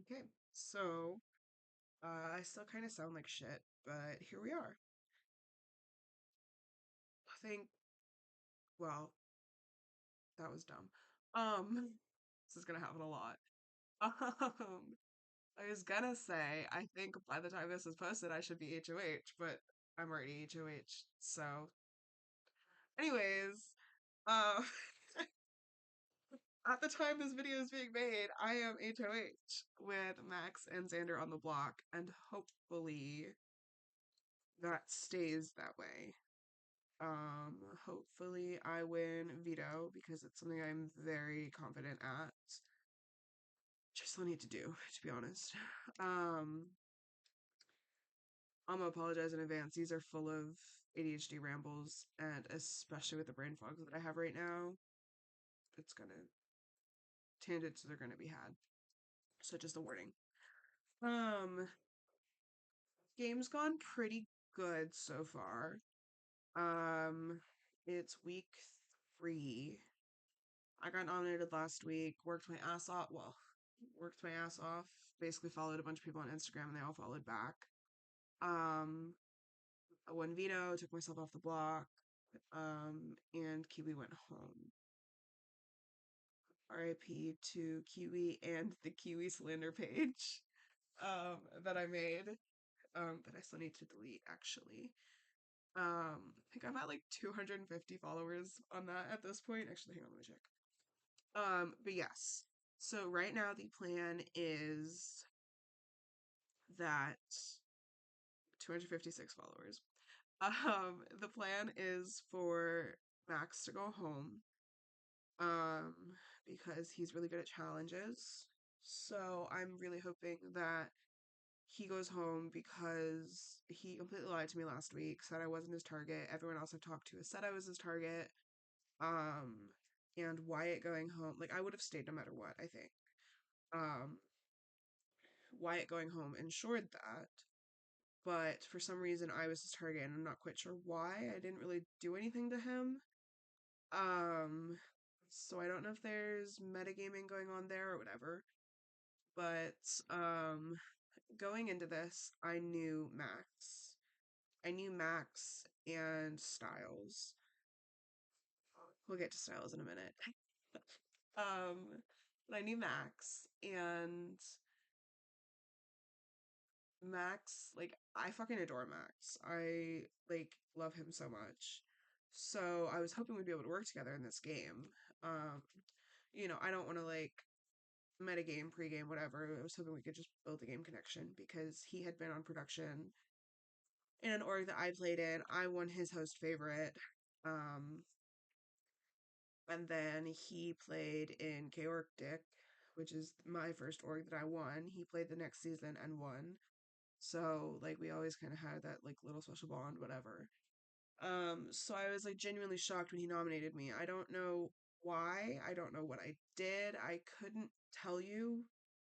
Okay, so I still kind of sound like shit, but here we are. I think, well, that was dumb. Um, this is gonna happen a lot. Um, I was gonna say, I think by the time this is posted, I should be HOH, but I'm already HOH. So, anyways, uh, at the time this video is being made, I am HOH with Max and Xander on the block, and hopefully that stays that way. Hopefully I win veto because it's something I'm very confident at. Just still need to do, to be honest. Um, I'm gonna apologize in advance. These are full of ADHD rambles, and especially with the brain fogs that I have right now, it's gonna tangents are gonna be had. So just a warning. Um, game's gone pretty good so far. Um, it's week 3. I got nominated last week, worked my ass off. Well, worked my ass off. Basically, followed a bunch of people on Instagram and they all followed back. Um, I won veto, took myself off the block, and Kiwi went home. RIP to Kiwi and the Kiwi slander page that I made, that I still need to delete actually. I think I'm at like 250 followers on that at this point. Actually, hang on, let me check. But yes. So right now the plan is that 256 followers. The plan is for Max to go home, um, because he's really good at challenges. So I'm really hoping that he goes home because he completely lied to me last week, said I wasn't his target. Everyone else I've talked to has said I was his target. Um, and Wyatt going home, like I would have stayed no matter what, I think. Um, Wyatt going home ensured that, but for some reason I was his target and I'm not quite sure why. I didn't really do anything to him. Um, so I don't know if there's metagaming going on there or whatever. But going into this, I knew Max. I knew Max and Styles. We'll get to Styles in a minute. But I knew Max and Max, like, I fucking adore Max. I, like, love him so much. So I was hoping we'd be able to work together in this game. Um, I don't want to, like, metagame, pregame, whatever. I was hoping we could just build a game connection because he had been on production in an org that I played in. I won his host favorite. Um, and then he played in Chaorctic, which is my first org that I won. He played the next season and won. So like we always kind of had that like little special bond, whatever. So I was like genuinely shocked when he nominated me. I don't know why. I don't know what I did. I couldn't tell you.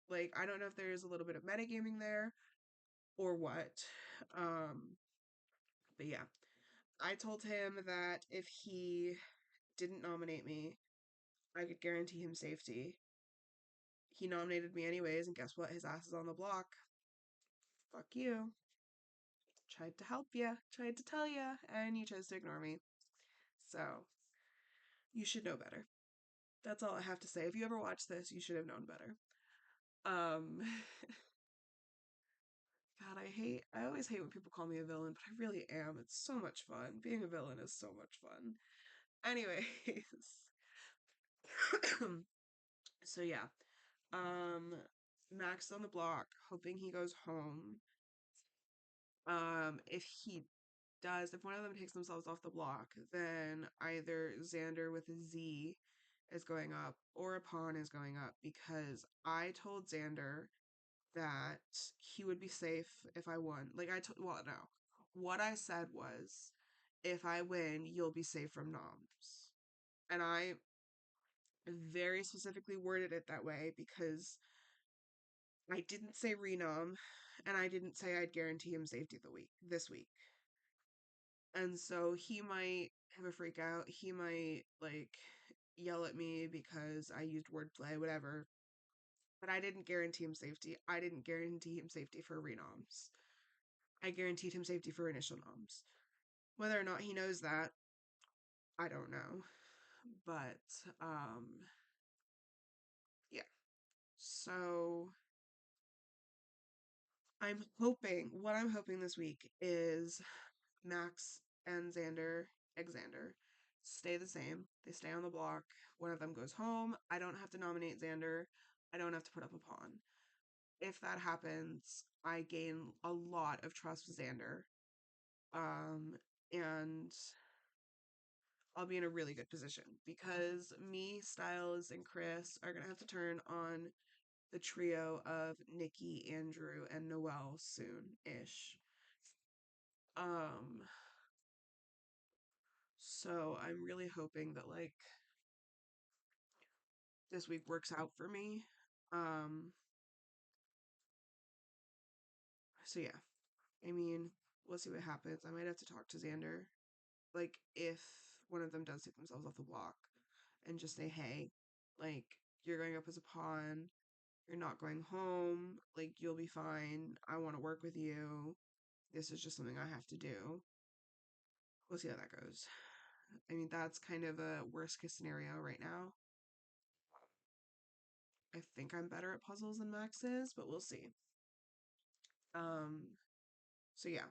Like I don't know if there's a little bit of metagaming there or what. Um, but yeah. I told him that if he didn't nominate me, I could guarantee him safety. He nominated me anyways, and guess what? His ass is on the block. Fuck you. Tried to help you, tried to tell you, and you chose to ignore me. So, you should know better. That's all I have to say. If you ever watch this, you should have known better. Um, God, I always hate when people call me a villain, but I really am. It's so much fun. Being a villain is so much fun. Anyways, so yeah, um, Max on the block, hoping he goes home. If one of them takes themselves off the block, then either Xander with a Z is going up or a pawn is going up because I told Xander that he would be safe if I won. Like well, no. What I said was, if I win, you'll be safe from noms. And I very specifically worded it that way because I didn't say renom and I didn't say I'd guarantee him safety this week. And so he might have a freak out. He might like yell at me because I used wordplay, whatever. but I didn't guarantee him safety. I didn't guarantee him safety for renoms. I guaranteed him safety for initial noms. Whether or not he knows that, I don't know. But yeah. So what I'm hoping this week is Max and Xander stay the same. They stay on the block. One of them goes home. I don't have to nominate Xander. I don't have to put up a pawn. If that happens, I gain a lot of trust with Xander. And I'll be in a really good position because me, Styles, and Chris are gonna have to turn on the trio of Nikki, Andrew, and Noelle soon-ish. Um, so I'm really hoping that like this week works out for me. Um, so yeah, I mean, we'll see what happens. I might have to talk to Xander, like if one of them does take themselves off the block, and just say, hey, like you're going up as a pawn, you're not going home, like you'll be fine. I want to work with you. This is just something I have to do. We'll see how that goes. I mean, that's kind of a worst case scenario right now. I think I'm better at puzzles than Max is, but we'll see. Um, so yeah.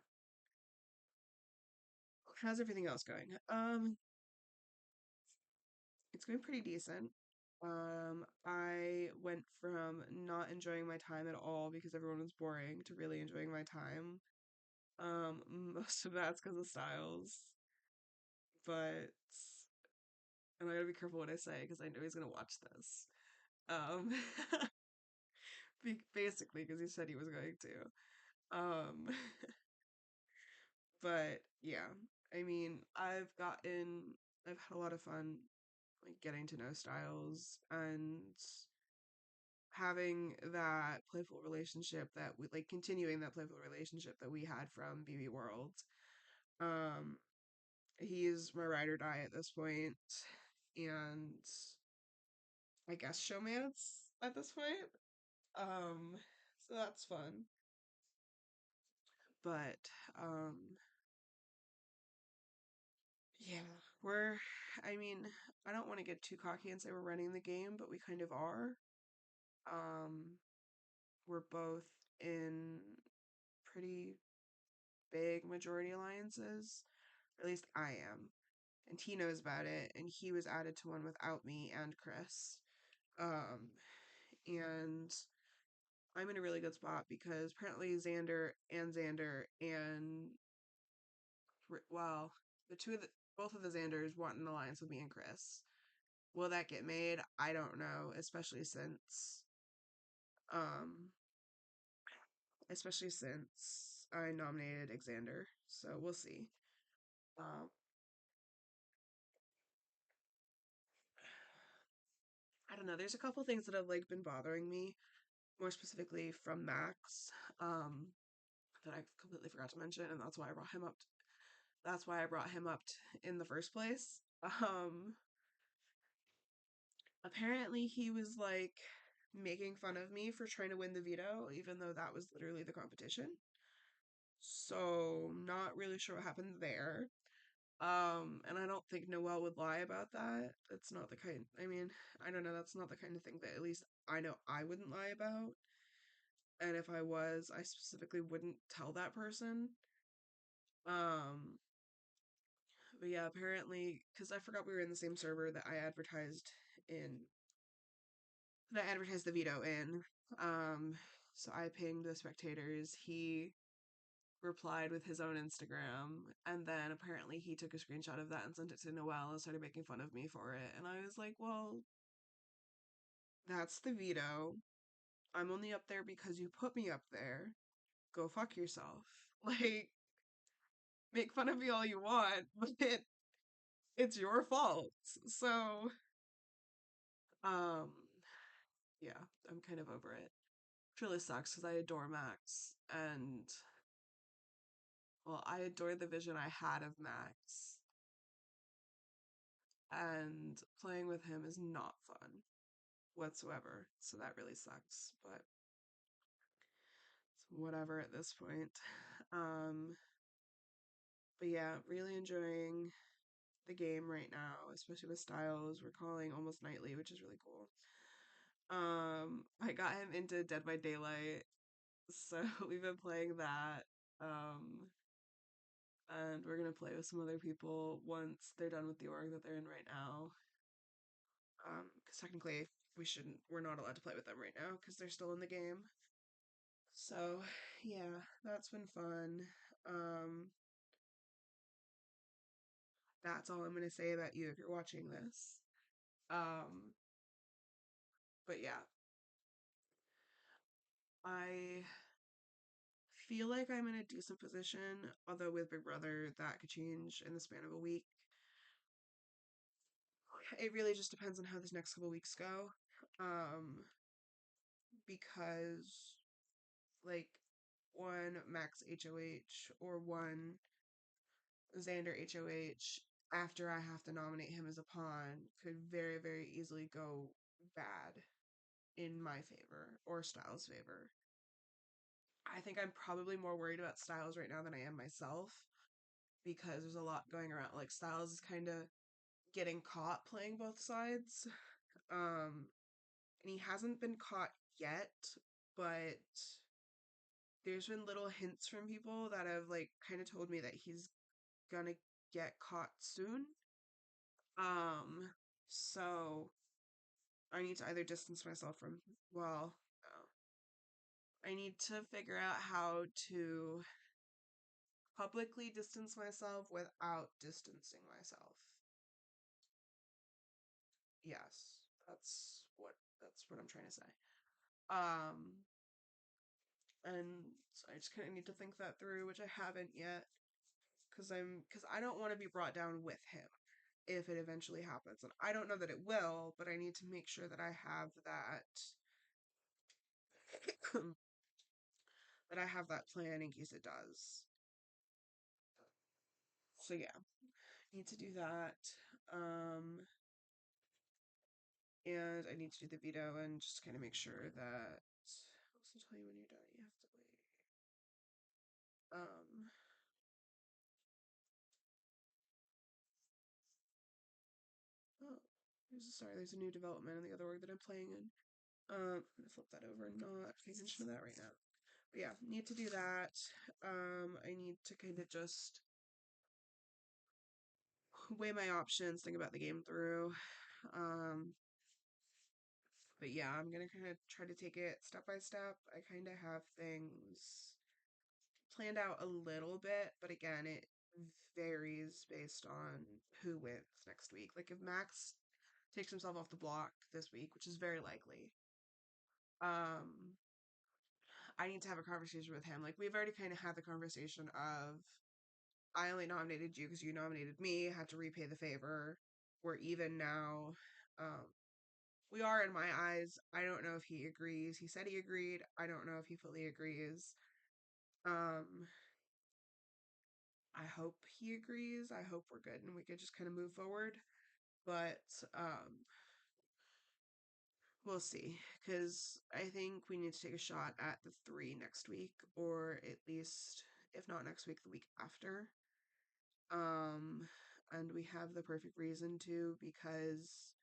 How's everything else going? It's going pretty decent. I went from not enjoying my time at all because everyone was boring to really enjoying my time. Most of that's because of Styles, but and I gotta be careful what I say because I know he's gonna watch this. Um, basically because he said he was going to. Um, but yeah, I mean, I've had a lot of fun like getting to know Styles and having that playful relationship that we like continuing that playful relationship that we had from BB World. Um, he is my ride or die at this point, and I guess showmance at this point. Um, so that's fun. But um, yeah, I mean, I don't want to get too cocky and say we're running the game, but we kind of are. Um, we're both in pretty big majority alliances. Or at least I am. And he knows about it, and he was added to one without me and Chris. Um, and I'm in a really good spot because apparently Xander and well, the two of the both of the Xanders want an alliance with me and Chris. Will that get made? I don't know, um especially since I nominated Xander. So we'll see. Um I don't know. There's a couple things that have like been bothering me, more specifically from Max, that I completely forgot to mention, and that's why I brought him up. That's why I brought him up in the first place. Um, Apparently he was like making fun of me for trying to win the veto, even though that was literally the competition. So not really sure what happened there. And I don't think Noelle would lie about that. That's not the kind, I mean, I don't know, that's not the kind of thing that at least I know I wouldn't lie about. And if I was, I specifically wouldn't tell that person. Um, but yeah, apparently, because I forgot we were in the same server in, that I advertised the veto in. Um, so I pinged the spectators. He replied with his own Instagram, and then apparently he took a screenshot of that and sent it to Noelle and started making fun of me for it. And I was like, well, that's the veto. I'm only up there because you put me up there. Go fuck yourself. Like, make fun of me all you want, but it's your fault. So, um, yeah, I'm kind of over it. Which really sucks because I adore Max, and well, I adore the vision I had of Max, and playing with him is not fun. whatsoever. So that really sucks, but it's whatever at this point. Um, but yeah, really enjoying the game right now, especially with Styles. We're calling almost nightly, which is really cool. I got him into Dead by Daylight, so we've been playing that. Um, and we're gonna play with some other people once they're done with the org that they're in right now. Because technically we're not allowed to play with them right now because they're still in the game. So yeah, that's been fun. Um, that's all I'm gonna say about you if you're watching this. Um, but yeah, I feel like I'm in a decent position, although with Big Brother that could change in the span of a week. It really just depends on how these next couple weeks go. Um, because like one Max HOH or one Xander HOH after I have to nominate him as a pawn could very, very easily go bad in my favor or Styles' favor. I think I'm probably more worried about Styles right now than I am myself because there's a lot going around. Like Styles is kind of getting caught playing both sides. Um, and he hasn't been caught yet, but there's been little hints from people that have like kind of told me that he's gonna get caught soon. Um, so I need to either distance myself from, well, I need to figure out how to publicly distance myself without distancing myself. Yes, that's what I'm trying to say. Um, and so I just kind of need to think that through, which I haven't yet, because I don't want to be brought down with him if it eventually happens, and I don't know that it will, but I need to make sure that I have that plan in case it does. So yeah, need to do that. Um, and I need to do the veto and just kind of make sure that. Also tell you when you're done. You have to wait. Um, oh, there's a new development in the other org that I'm playing in. I'm gonna flip that over and not pay attention to that right now. But yeah, need to do that. I need to kind of just weigh my options, think about the game through. Um, but yeah, I'm gonna kind of try to take it step by step. I kind of have things planned out a little bit, but again, it varies based on who wins next week. Like if Max takes himself off the block this week, which is very likely, um, I need to have a conversation with him. Like we've already kind of had the conversation of I only nominated you because you nominated me, had to repay the favor. We're even now. Um, we are in my eyes. I don't know if he agrees. He said he agreed. I don't know if he fully agrees. Um, I hope he agrees. I hope we're good and we could just kind of move forward. But we'll see. Because I think we need to take a shot at the three next week, or at least, if not next week, the week after. Um, and we have the perfect reason to because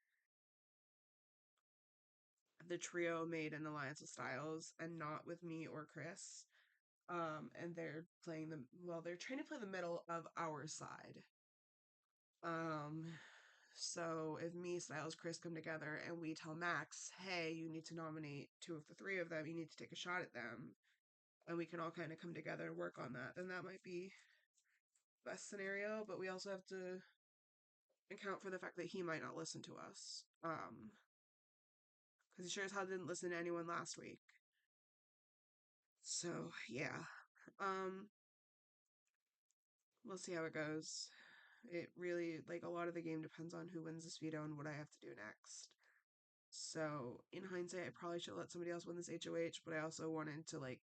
the trio made an alliance with Styles and not with me or Chris. And they're playing they're trying to play the middle of our side. Um, so if me, Styles, Chris come together and we tell Max, hey, you need to nominate two of the three of them, you need to take a shot at them, and we can all kind of come together and work on that, then that might be best scenario, but we also have to account for the fact that he might not listen to us. Because he sure as hell didn't listen to anyone last week. So yeah. Um, we'll see how it goes. It really, like, a lot of the game depends on who wins this veto and what I have to do next. So, in hindsight, I probably should let somebody else win this HOH, but I also wanted to, like,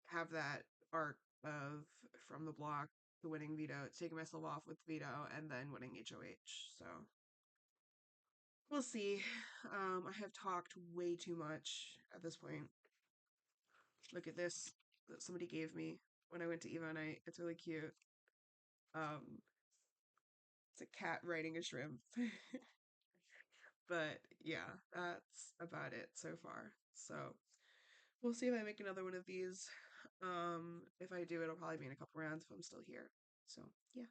have that arc of from the block to winning veto, taking myself off with veto, and then winning HOH. So, we'll see. I have talked way too much at this point. Look at this that somebody gave me when I went to Evo night. It's really cute. Um, it's a cat riding a shrimp. But yeah, that's about it so far. So we'll see if I make another one of these. If I do, it'll probably be in a couple rounds if I'm still here. So yeah.